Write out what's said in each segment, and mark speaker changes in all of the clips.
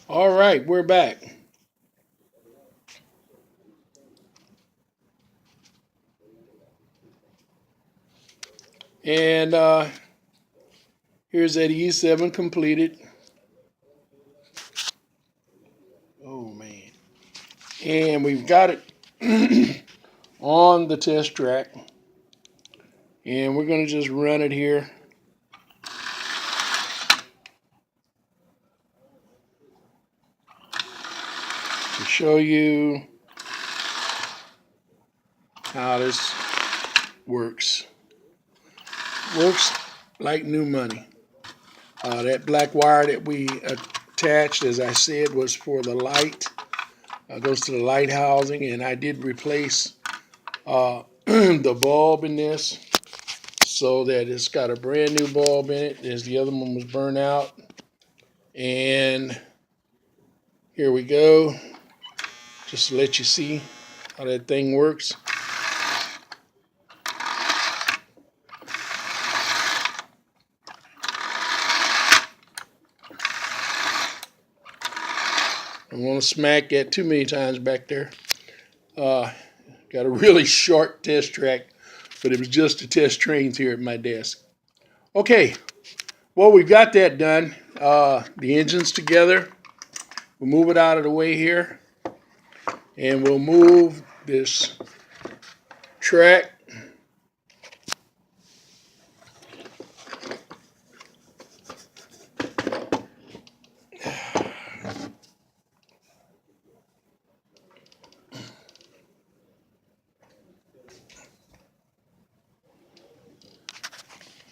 Speaker 1: All right, we're back. And here's that E7 completed. Oh, man. And we've got it on the test track. And we're going to just run it here. To show you how this works. Works like new money. That black wire that we attached, as I said, was for the light. Goes to the light housing, and I did replace the bulb in this so that it's got a brand new bulb in it, as the other one was burned out. And here we go, just to let you see how that thing works. I don't want to smack that too many times back there. Got a really short test track, but it was just to test trains here at my desk. Okay, well, we've got that done. The engine's together. We'll move it out of the way here, and we'll move this track.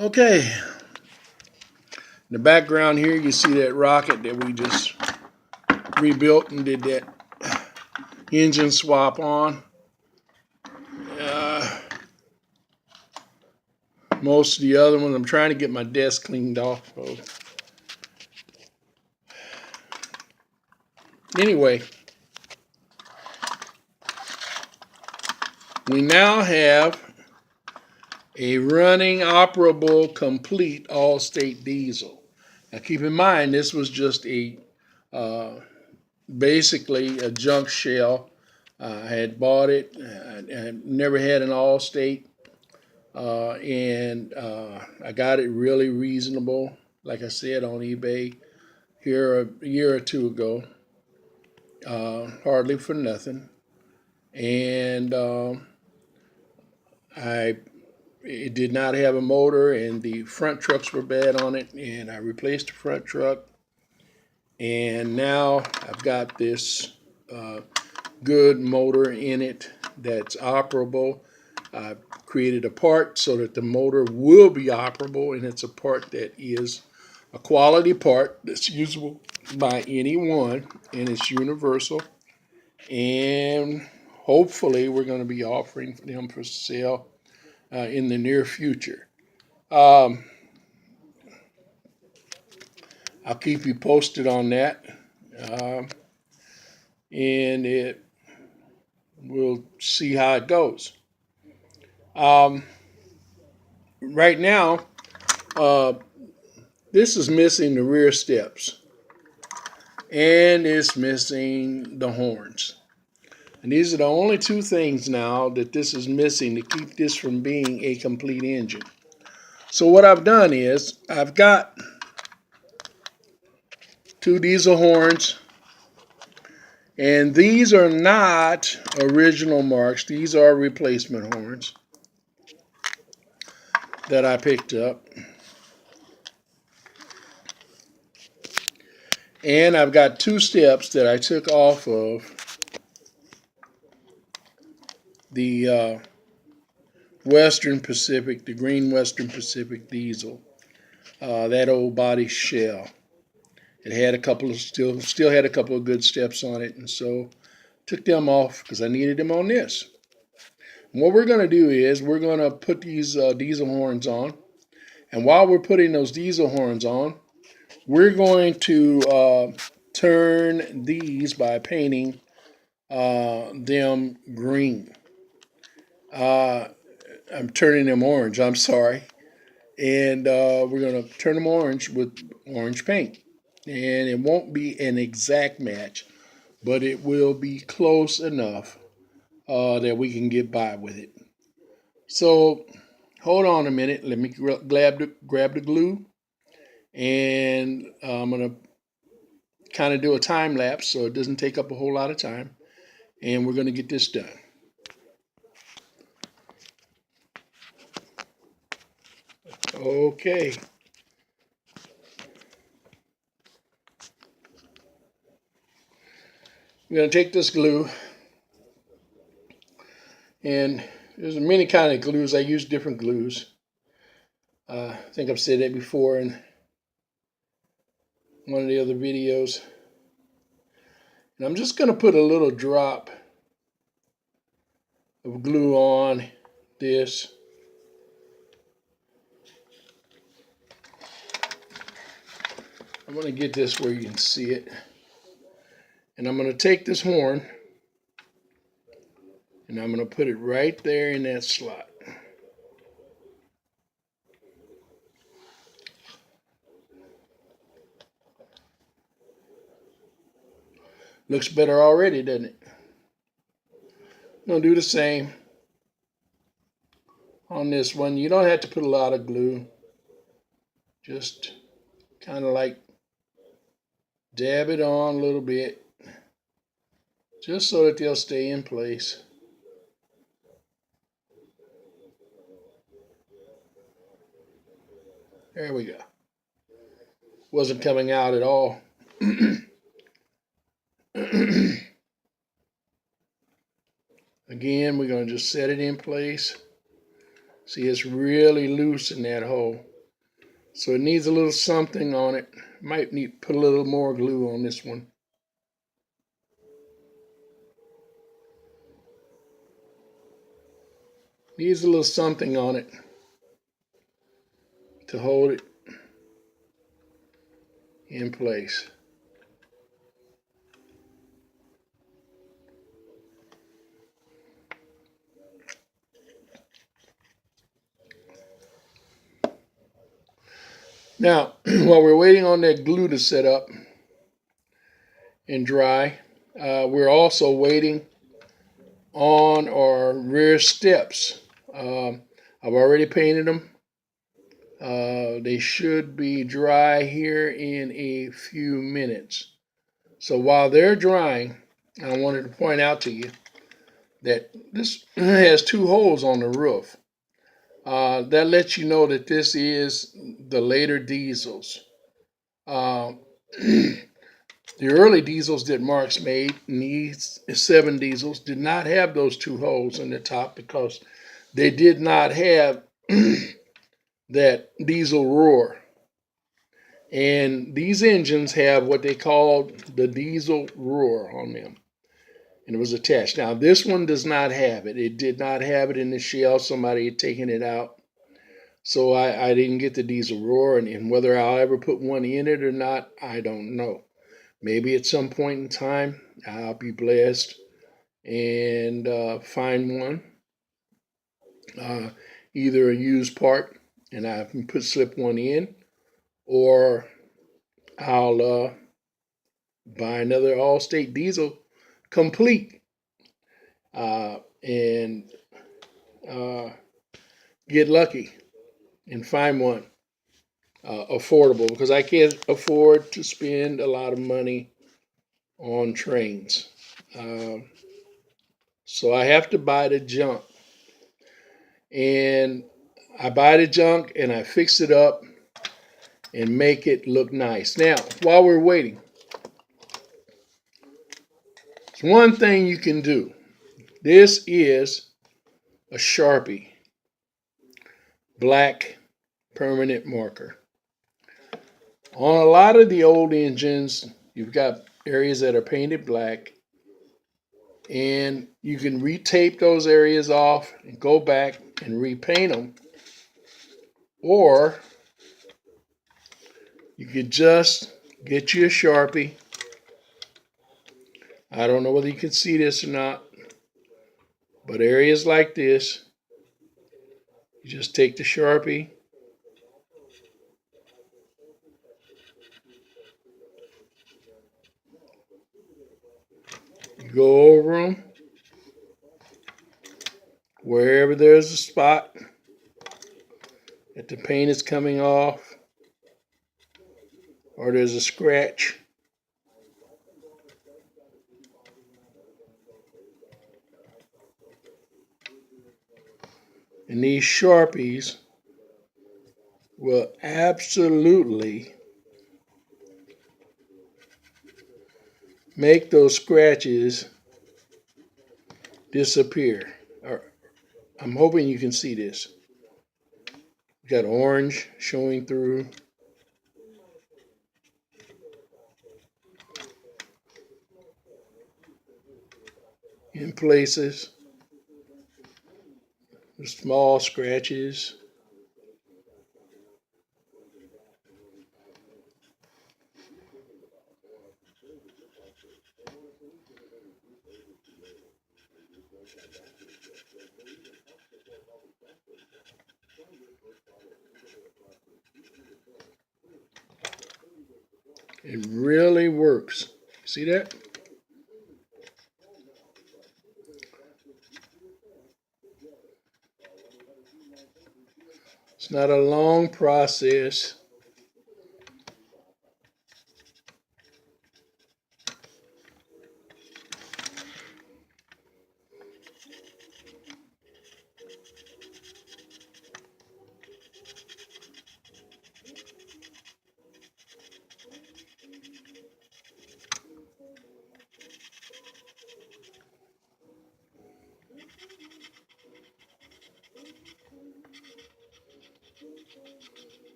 Speaker 1: Okay, in the background here, you see that rocket that we just rebuilt and did that engine swap on. Most of the other ones, I'm trying to get my desk cleaned off of. Anyway, we now have a running, operable, complete all-state diesel. Now keep in mind, this was just a basically a junk shell. I had bought it. I never had an all-state, and I got it really reasonable. Like I said, on eBay here a year or two ago, hardly for nothing. And it did not have a motor, and the front trucks were bad on it, and I replaced the front truck, and now I've got this good motor in it that's operable. I've created a part so that the motor will be operable, and it's a part that is a quality part that's usable by anyone, and it's universal, and hopefully we're going to be offering them for sale in the near future. Um, I'll keep you posted on that, um, and we'll see how it goes. Um, right now, uh, this is missing the rear steps, and it's missing the horns. And these are the only two things now that this is missing to keep this from being a complete engine. So what I've done is I've got two diesel horns, and these are not original Marx. These are replacement horns that I picked up. And I've got two steps that I took off of the Western Pacific, the green Western Pacific diesel, that old body shell. It had a couple of still had a couple of good steps on it, and so took them off because I needed them on this. And what we're going to do is we're going to put these diesel horns on, and while we're putting those diesel horns on, we're going to turn these by painting them green. I'm turning them orange. I'm sorry, and we're going to turn them orange with orange paint. and it won't be an exact match, but it will be close enough that we can get by with it. So hold on a minute. Let me grab the glue, and I'm gonna kind of do a time lapse so it doesn't take up a whole lot of time, and we're gonna get this done. Okay. We're gonna take this glue, and there's many kind of glues. I use different glues. I think I've said that before in one of the other videos. And I'm just going to put a little drop of glue on this. I'm going to get this where you can see it. And I'm going to take this horn and I'm going to put it right there in that slot. Looks better already, doesn't it? I'm going to do the same on this one. You don't have to put a lot of glue. Just kind of like dab it on a little bit, just so that they'll stay in place. There we go. Wasn't coming out at all. Again, we're going to just set it in place. See, it's really loose in that hole. So it needs a little something on it. Might need to put a little more glue on this one. Needs a little something on it to hold it in place. Now, while we're waiting on that glue to set up and dry, we're also waiting on our rear steps. I've already painted them. They should be dry here in a few minutes. So while they're drying, I wanted to point out to you that this has two holes on the roof. That lets you know that this is the later diesels. The early diesels that Marx made, and these E7 diesels, did not have those two holes in the top because they did not have that diesel roar. And these engines have what they called the diesel roar on them. And it was attached. Now, this one does not have it. It did not have it in the shell. Somebody had taken it out. So I didn't get the diesel roar. And whether I'll ever put one in it or not, I don't know. Maybe at some point in time, I'll be blessed and find one. Either a used part, and I can slip one in, or I'll buy another Allstate diesel complete and get lucky and find one affordable, because I can't afford to spend a lot of money on trains. So I have to buy the junk. And I buy the junk and I fix it up and make it look nice. Now, while we're waiting, there's one thing you can do. This is a Sharpie black permanent marker. On a lot of the old engines, you've got areas that are painted black, and you can retape those areas off and go back and repaint them. Or you could just get you a Sharpie. I don't know whether you can see this or not, but areas like this, you just take the Sharpie Go over them. Wherever there's a spot that the paint is coming off or there's a scratch, and these Sharpies will absolutely make those scratches disappear. I'm hoping you can see this. We got orange showing through. In places, there's small scratches. It really works. See that? It's not a long process.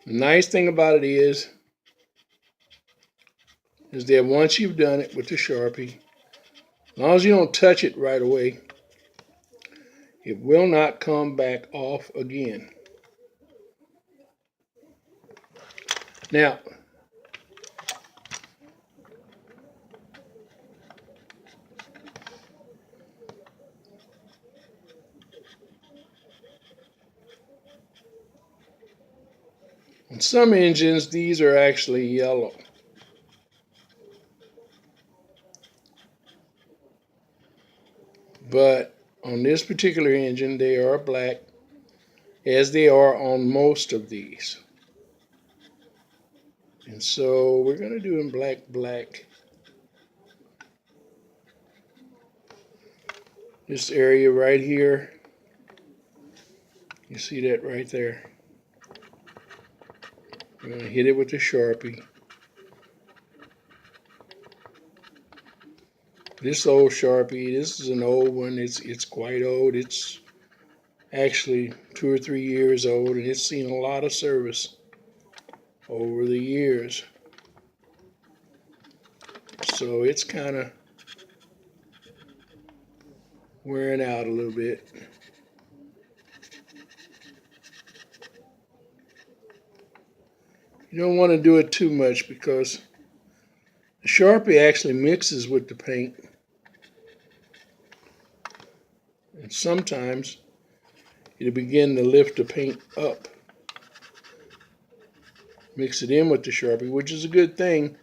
Speaker 1: The nice thing about it is that once you've done it with the Sharpie, as long as you don't touch it right away, it will not come back off again. Now, on some engines, these are actually yellow. But on this particular engine, they are black, as they are on most of these. And so we're going to do in black. This area right here, you see that right there. We're going to hit it with the Sharpie. This old Sharpie, this is an old one. It's quite old. It's actually 2 or 3 years old, and it's seen a lot of service over the years. So it's kind of wearing out a little bit. You don't want to do it too much because the Sharpie actually mixes with the paint. And sometimes it'll begin to lift the paint up. Mix it in with the Sharpie, which is a good thing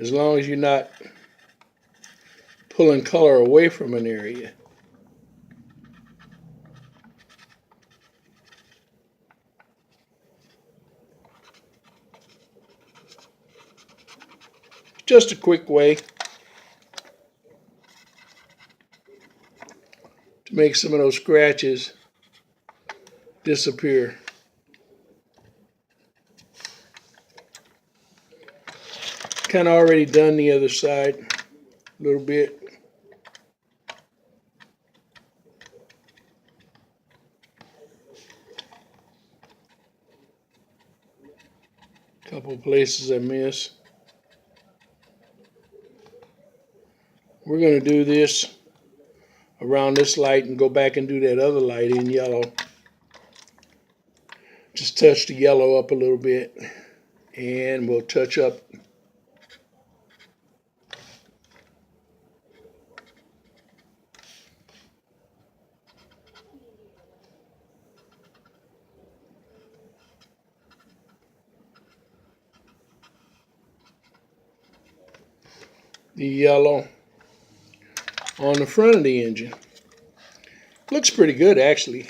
Speaker 1: as long as you're not pulling color away from an area. Just a quick way to make some of those scratches disappear. Kind of already done the other side a little bit. Couple places I missed. We're going to do this around this light and go back and do that other light in yellow. Just touch the yellow up a little bit, and we'll touch up the yellow on the front of the engine. Looks pretty good actually,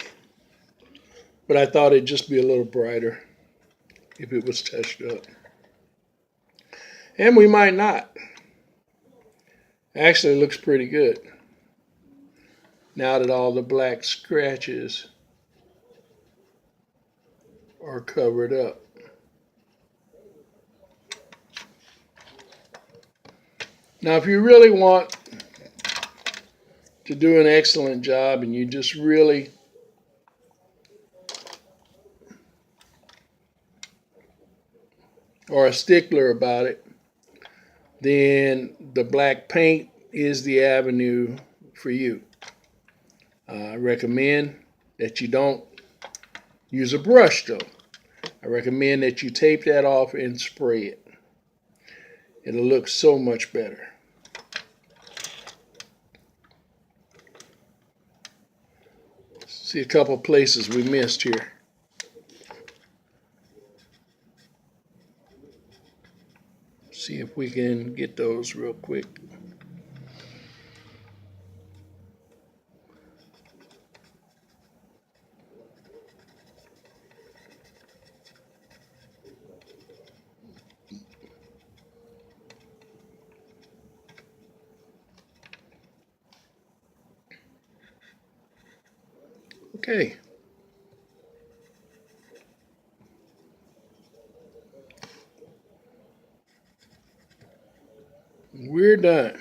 Speaker 1: but I thought it'd just be a little brighter if it was touched up. And we might not. Actually, it looks pretty good now that all the black scratches are covered up. Now, if you really want to do an excellent job and you just really are a stickler about it, then the black paint is the avenue for you. I recommend that you don't use a brush though. I recommend that you tape that off and spray it. It'll look so much better. See a couple places we missed here. See if we can get those real quick. Okay. We're done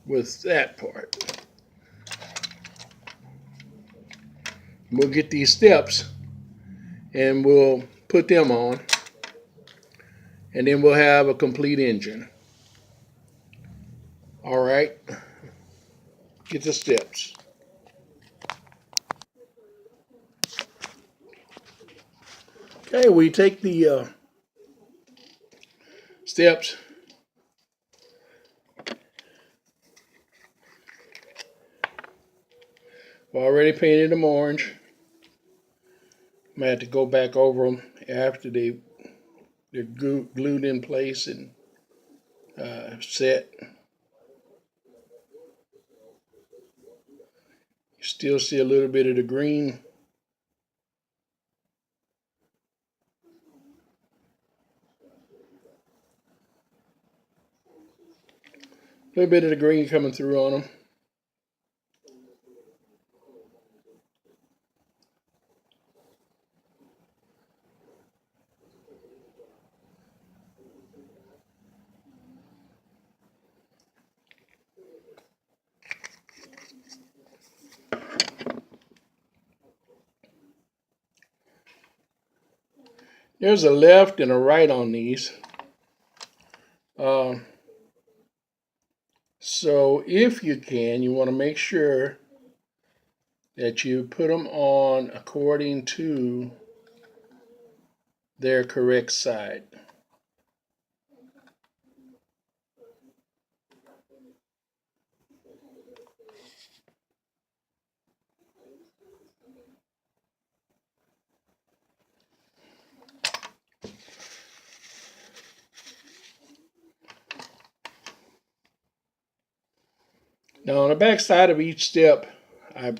Speaker 1: with that part. We'll get these steps and we'll put them on, and then we'll have a complete engine. All right, get the steps. Okay, we take the steps, we already painted them orange. I'm gonna have to go back over them after they're glued in place and set. You still see a little bit of the green. A little bit of the green coming through on them. There's a left and a right on these. So if you can, you want to make sure that you put them on according to their correct side. Now on the back side of each step, I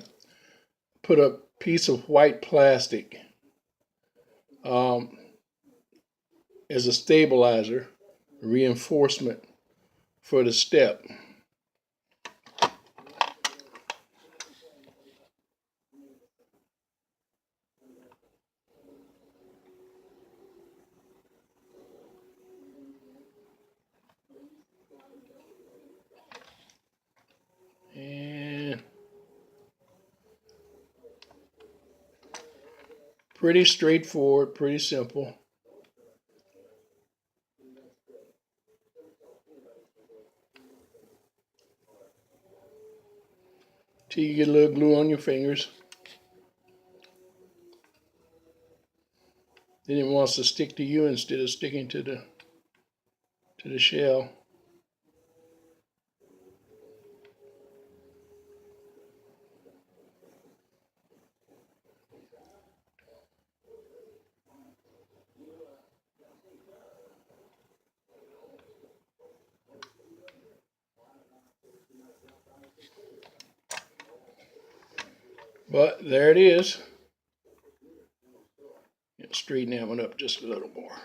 Speaker 1: put a piece of white plastic as a stabilizer, reinforcement for the step. And pretty straightforward, pretty simple. Till you get a little glue on your fingers. Then it wants to stick to you instead of sticking to the shell. But there it is. Straighten that one up just a little more.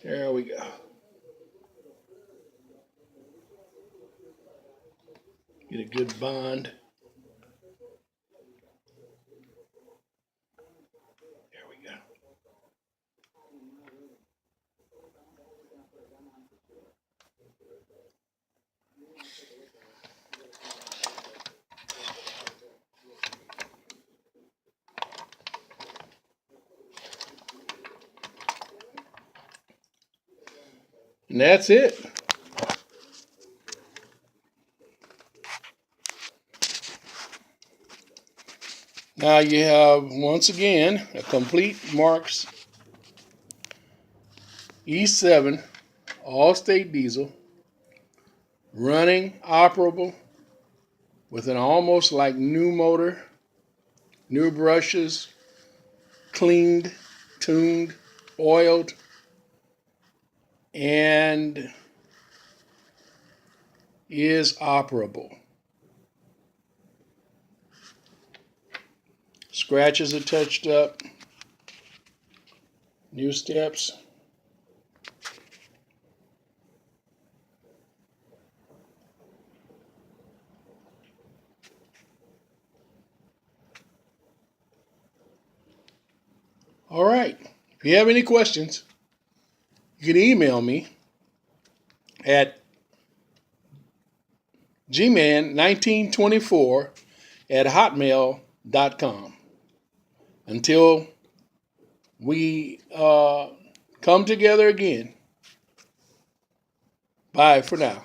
Speaker 1: There we go. Get a good bond. There we go. And that's it. Now you have, once again, a complete Marx E7 all-state diesel, running, operable, with an almost like new motor, new brushes, cleaned, tuned, oiled, and is operable. Scratches are touched up, new steps. All right. If you have any questions, you can email me at gman1924@hotmail.com. Until we come together again, bye for now.